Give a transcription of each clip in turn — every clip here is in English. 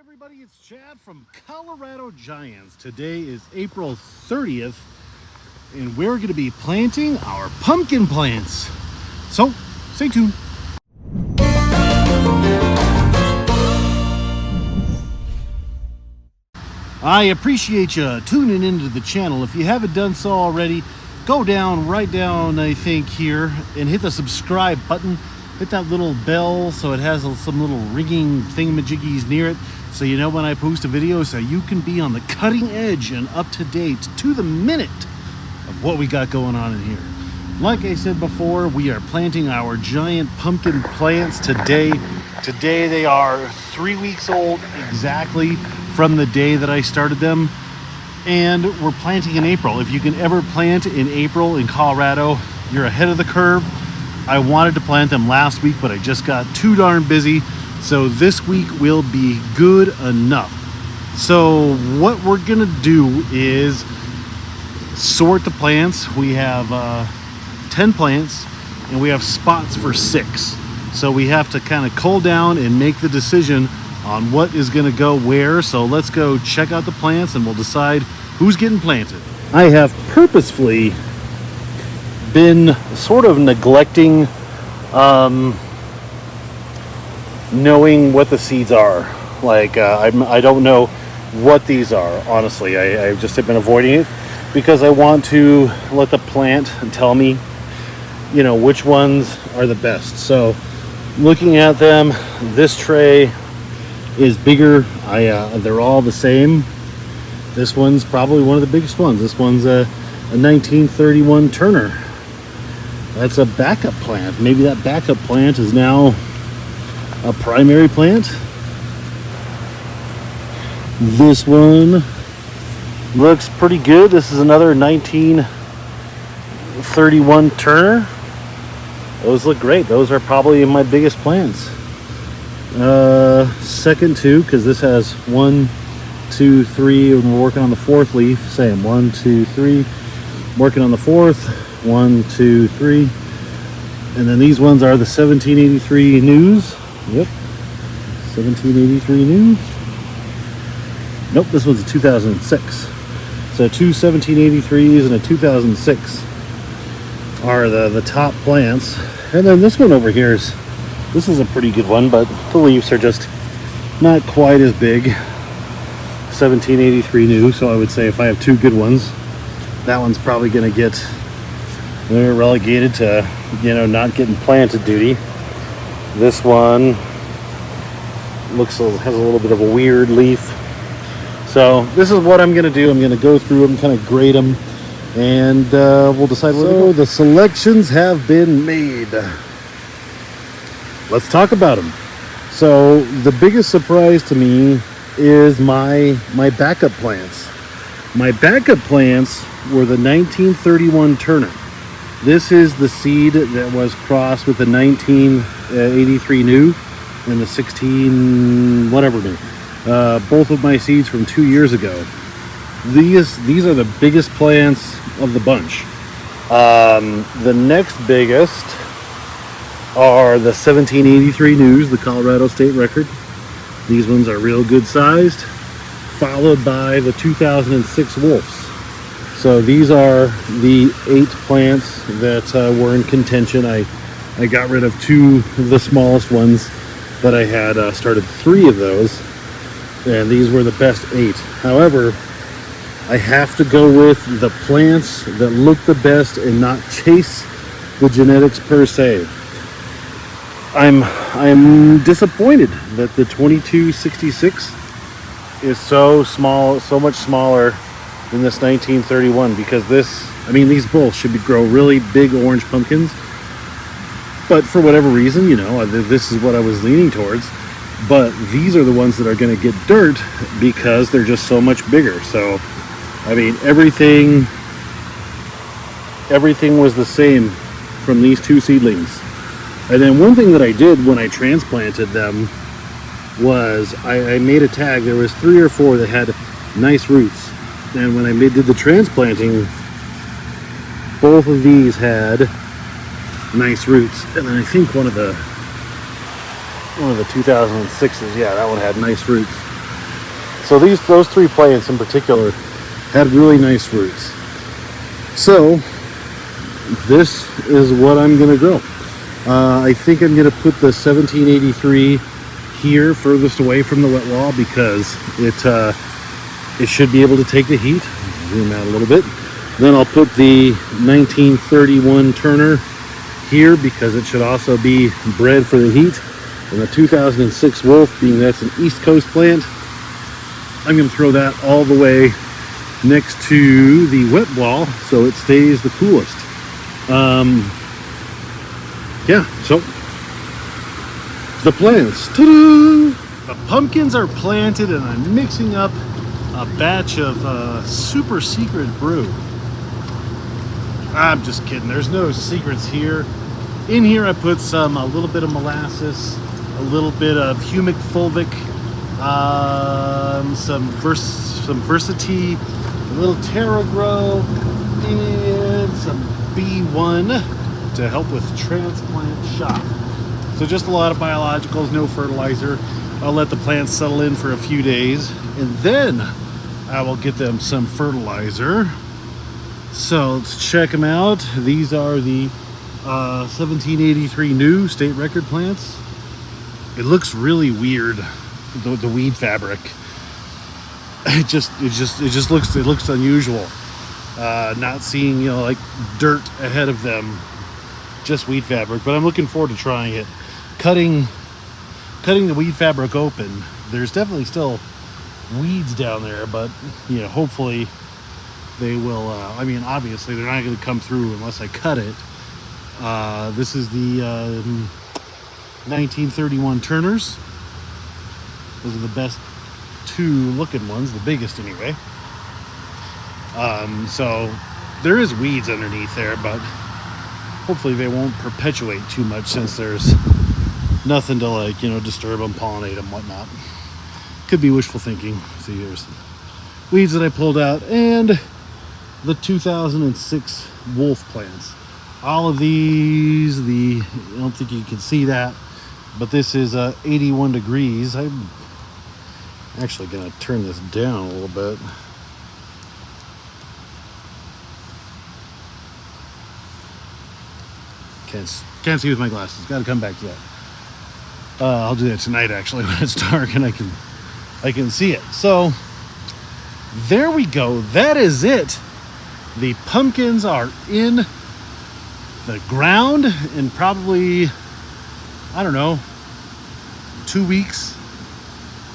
everybody, it's Chad from Colorado Giants. Today is April 30th, and we're going to be planting our pumpkin plants. So, stay tuned. I appreciate you tuning into the channel. If you haven't done so already, go down, right down, I think, here, and hit the subscribe button. Hit that little bell so it has some little ringing thingamajiggies near it, so you know when I post a video, so you can be on the cutting edge and up to date to the minute of what we got going on in here. Like I said before, we are planting our giant pumpkin plants today. Today they are 3 weeks old exactly from the day that I started them, and we're planting in April. If you can ever plant in April in Colorado, you're ahead of the curve. I wanted to plant them last week, but I just got too darn busy. So this week will be good enough. So what we're gonna do is sort the plants. We have 10 plants and we have spots for 6. So we have to kind of cull down and make the decision on what is gonna go where. So let's go check out the plants and we'll decide who's getting planted. I have purposefully been sort of neglecting knowing what the seeds are. Like I don't know what these are, honestly. I just have been avoiding it because I want to let the plant tell me, you know, which ones are the best. So looking at them, this tray is bigger. They're all the same. This one's probably one of the biggest ones. This one's a 1931 Turner. That's a backup plant. Maybe that backup plant is now a primary plant. This one looks pretty good. This is another 1931 Turner. Those look great. Those are probably my biggest plants. Second two, because this has 1, 2, 3, and we're working on the 4th leaf. Same, 1, 2, 3. Working on the 4th. 1, 2, 3, and then these ones are the 1783 News. Yep, 1783 News. Nope, this one's a 2006. So two 1783s and a 2006 are the top plants. And then this one over here this is a pretty good one, but the leaves are just not quite as big. 1783 New. So I would say if I have two good ones, that one's probably going to get relegated to, you know, not getting planted duty. This one has a little bit of a weird leaf. So this is what I'm going to do. I'm going to go through them, kind of grade them, and we'll decide where to go. The selections have been made. Let's talk about them. So the biggest surprise to me is my backup plants. My backup plants were the 1931 Turner. This is the seed that was crossed with the 1983 New and the 16 whatever new. Both of my seeds from 2 years ago. These are the biggest plants of the bunch. The next biggest are the 1783 News, the Colorado State record. These ones are real good sized, followed by the 2006 Wolves. So these are the 8 plants that were in contention. I got rid of 2 of the smallest ones, but I had started 3 of those, and these were the best 8. However, I have to go with the plants that look the best and not chase the genetics per se. I'm disappointed that the 2266 is so small, so much smaller in this 1931, because these both should grow really big orange pumpkins, but for whatever reason, you know, this is what I was leaning towards. But these are the ones that are going to get dirt because they're just so much bigger. So I mean, everything was the same from these 2 seedlings. And then one thing that I did when I transplanted them was I made a tag. There was 3 or 4 that had nice roots. And when I did the transplanting, both of these had nice roots. And then I think one of the 2006s, yeah, that one had nice roots. So those 3 plants in particular had really nice roots. So this is what I'm gonna grow. I think I'm gonna put the 1783 here furthest away from the wet wall because it should be able to take the heat. Zoom out a little bit. Then I'll put the 1931 Turner here because it should also be bred for the heat. And the 2006 Wolf, being that's an East Coast plant, I'm going to throw that all the way next to the wet wall so it stays the coolest. Yeah, so the plants. Ta-da! The pumpkins are planted and I'm mixing up a batch of super secret brew. I'm just kidding. There's no secrets here. In here I put a little bit of molasses, a little bit of humic fulvic, some Versati, a little TerraGrow, and some B1 to help with transplant shock. So just a lot of biologicals, no fertilizer. I'll let the plants settle in for a few days and then I will get them some fertilizer. So let's check them out. These are the 1783 new state record plants. It looks really weird, the weed fabric. It looks unusual. Not seeing like dirt ahead of them, just weed fabric. But I'm looking forward to trying it. Cutting the weed fabric open. There's definitely still weeds down there, but hopefully they will. I mean, obviously they're not going to come through unless I cut it. This is the 1931 Turners. Those are the best 2 looking ones, the biggest anyway. So there is weeds underneath there, but hopefully they won't perpetuate too much since there's nothing to disturb them, pollinate them, whatnot. Could be wishful thinking. See, here's weeds that I pulled out and the 2006 Wolf plants. All of these, I don't think you can see that, but this is 81 degrees. I'm actually going to turn this down a little bit. Can't see with my glasses. Got to come back to that. I'll do that tonight actually when it's dark and I can see it. So there we go. That is it. The pumpkins are in the ground in probably, I don't know, 2 weeks.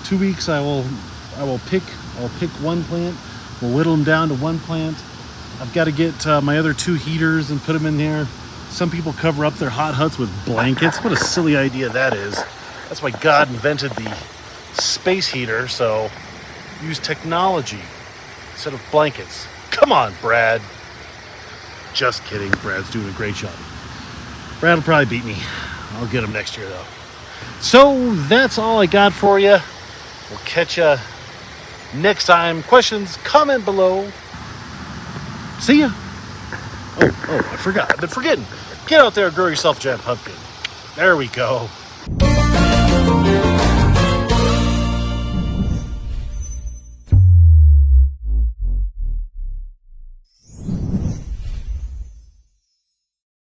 2 weeks I'll pick one plant. We'll whittle them down to one plant. I've got to get my other 2 heaters and put them in there. Some people cover up their hot huts with blankets. What a silly idea that is. That's why God invented the space heater, so use technology instead of blankets. Come on, Brad. Just kidding. Brad's doing a great job. Brad will probably beat me. I'll get him next year, though. So that's all I got for you. We'll catch you next time. Questions, comment below. See ya. Oh, I forgot. I've been forgetting. Get out there and grow yourself a giant pumpkin. There we go.